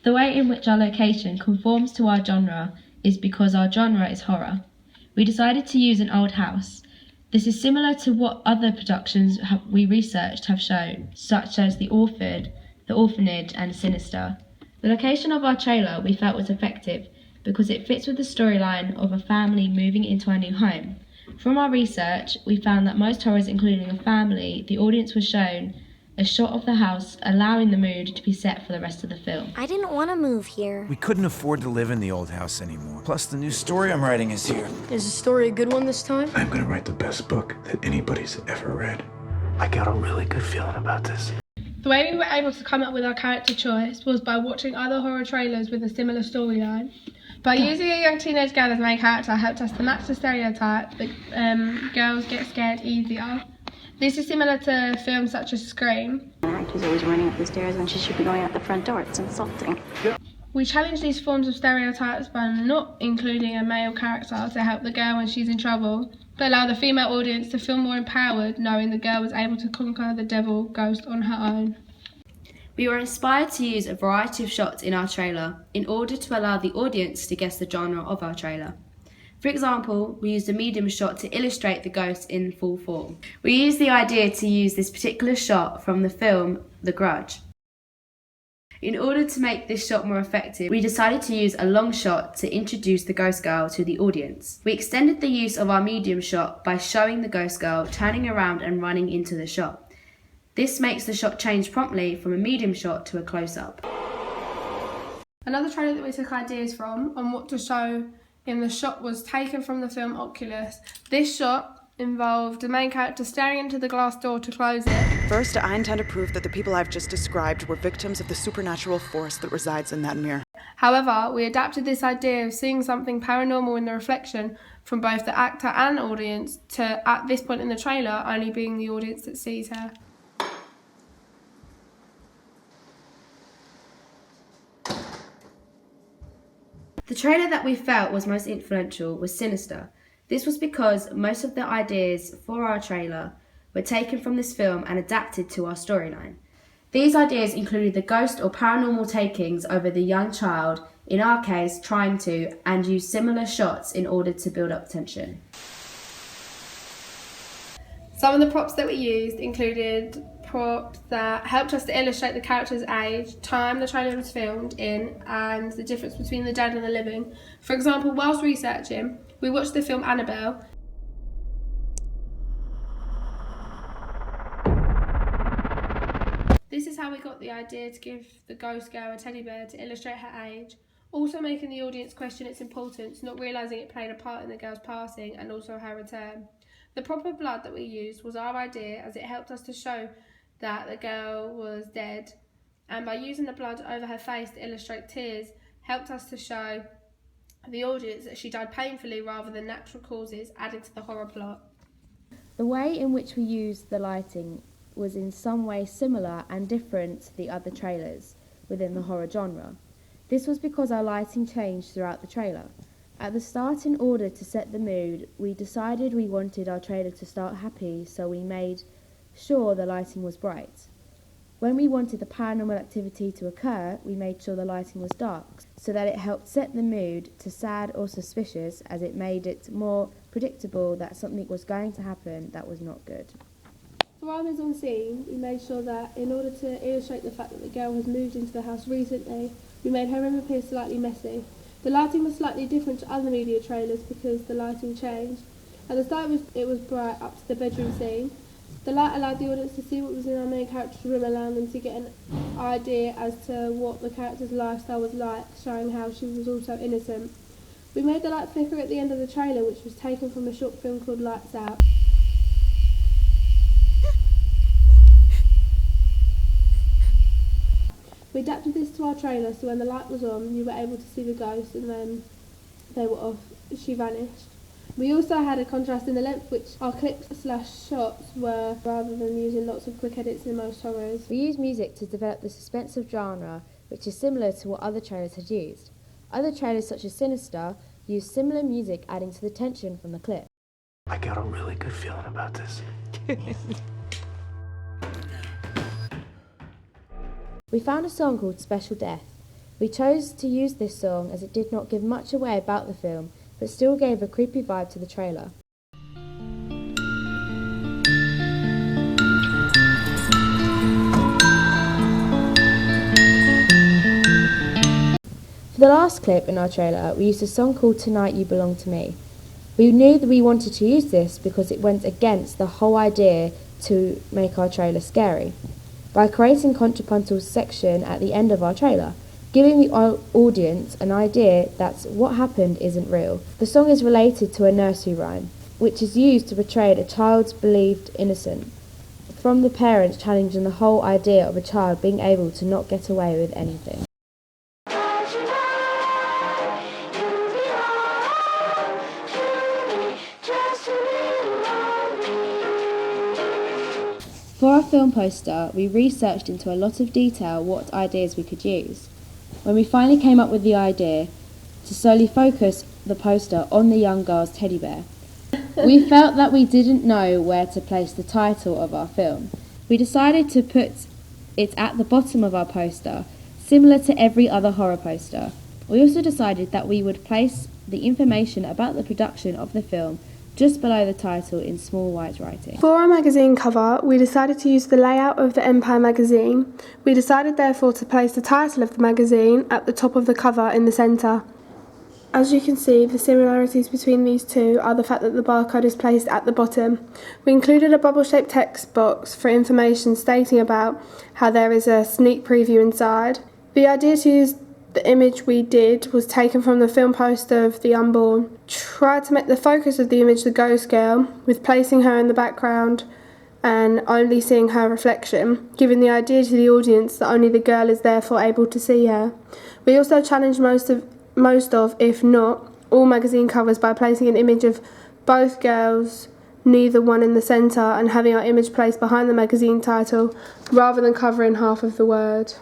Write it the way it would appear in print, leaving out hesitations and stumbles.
The way in which our location conforms to our genre is because our genre is horror. We decided to use an old house. This is similar to what other productions we researched have shown, such as The Orphanage and Sinister. The location of our trailer we felt was effective because it fits with the storyline of a family moving into our new home. From our research, we found that most horrors including a family, the audience was shown a shot of the house, allowing the mood to be set for the rest of the film. I didn't want to move here. We couldn't afford to live in the old house anymore. Plus, the new story I'm writing is here. Is the story a good one this time? I'm gonna write the best book that anybody's ever read. I got a really good feeling about this. The way we were able to come up with our character choice was by watching other horror trailers with a similar storyline. By using a young teenage girl as the main character helped us to match the stereotype that girls get scared easier. This is similar to films such as Scream. The actor's always running up the stairs when she should be going out the front door. It's insulting. We challenge these forms of stereotypes by not including a male character to help the girl when she's in trouble, but allow the female audience to feel more empowered knowing the girl was able to conquer the devil ghost on her own. We were inspired to use a variety of shots in our trailer in order to allow the audience to guess the genre of our trailer. For example, we used a medium shot to illustrate the ghost in full form. We used the idea to use this particular shot from the film The Grudge. In order to make this shot more effective, we decided to use a long shot to introduce the ghost girl to the audience. We extended the use of our medium shot by showing the ghost girl turning around and running into the shot. This makes the shot change promptly from a medium shot to a close-up. Another trailer that we took ideas from on what to show in the shot was taken from the film Oculus. This shot involved the main character staring into the glass door to close it. First, I intend to prove that the people I've just described were victims of the supernatural force that resides in that mirror. However, we adapted this idea of seeing something paranormal in the reflection from both the actor and audience to, at this point in the trailer, only being the audience that sees her. The trailer that we felt was most influential was Sinister. This was because most of the ideas for our trailer were taken from this film and adapted to our storyline. These ideas included the ghost or paranormal takings over the young child, in our case trying to, and use similar shots in order to build up tension. Some of the props that we used included props that helped us to illustrate the character's age, time the trailer was filmed in, and the difference between the dead and the living. For example, whilst researching, we watched the film Annabelle. This is how we got the idea to give the ghost girl a teddy bear to illustrate her age, also making the audience question its importance, not realising it played a part in the girl's passing and also her return. The proper blood that we used was our idea as it helped us to show that the girl was dead, and by using the blood over her face to illustrate tears helped us to show the audience that she died painfully rather than natural causes, adding to the horror plot. The way in which we used the lighting was in some way similar and different to the other trailers within the horror genre. This was because our lighting changed throughout the trailer. At the start, in order to set the mood, we decided we wanted our trailer to start happy, so we made sure the lighting was bright. When we wanted the paranormal activity to occur, we made sure the lighting was dark, so that it helped set the mood to sad or suspicious, as it made it more predictable that something was going to happen that was not good. For our mise-en-scene, we made sure that in order to illustrate the fact that the girl has moved into the house recently, we made her room appear slightly messy. The lighting was slightly different to other media trailers because the lighting changed. At the start it was bright up to the bedroom scene. The light allowed the audience to see what was in our main character's room, allowing them to get an idea as to what the character's lifestyle was like, showing how she was also innocent. We made the light flicker at the end of the trailer, which was taken from a short film called Lights Out. We adapted this to our trailer, so when the light was on, you were able to see the ghost, and then they were off. She vanished. We also had a contrast in the length, which our clips/shots were, rather than using lots of quick edits in most horrors. We used music to develop the suspense of genre, which is similar to what other trailers had used. Other trailers, such as Sinister, used similar music, adding to the tension from the clip. I got a really good feeling about this. We found a song called Special Death. We chose to use this song as it did not give much away about the film, but still gave a creepy vibe to the trailer. For the last clip in our trailer, we used a song called Tonight You Belong to Me. We knew that we wanted to use this because it went against the whole idea to make our trailer scary, by creating contrapuntal section at the end of our trailer, giving the audience an idea that what happened isn't real. The song is related to a nursery rhyme, which is used to portray a child's believed innocence, from the parents challenging the whole idea of a child being able to not get away with anything. For our film poster, we researched into a lot of detail what ideas we could use. When we finally came up with the idea to solely focus the poster on the young girl's teddy bear, we felt that we didn't know where to place the title of our film. We decided to put it at the bottom of our poster, similar to every other horror poster. We also decided that we would place the information about the production of the film just below the title in small white writing. For our magazine cover, we decided to use the layout of the Empire magazine. We decided therefore to place the title of the magazine at the top of the cover in the centre. As you can see, the similarities between these two are the fact that the barcode is placed at the bottom. We included a bubble-shaped text box for information stating about how there is a sneak preview inside. The idea to use the image we did was taken from the film poster of The Unborn. Tried to make the focus of the image the ghost girl, with placing her in the background and only seeing her reflection, giving the idea to the audience that only the girl is therefore able to see her. We also challenged most of, if not all, magazine covers by placing an image of both girls, neither one in the centre, and having our image placed behind the magazine title rather than covering half of the word.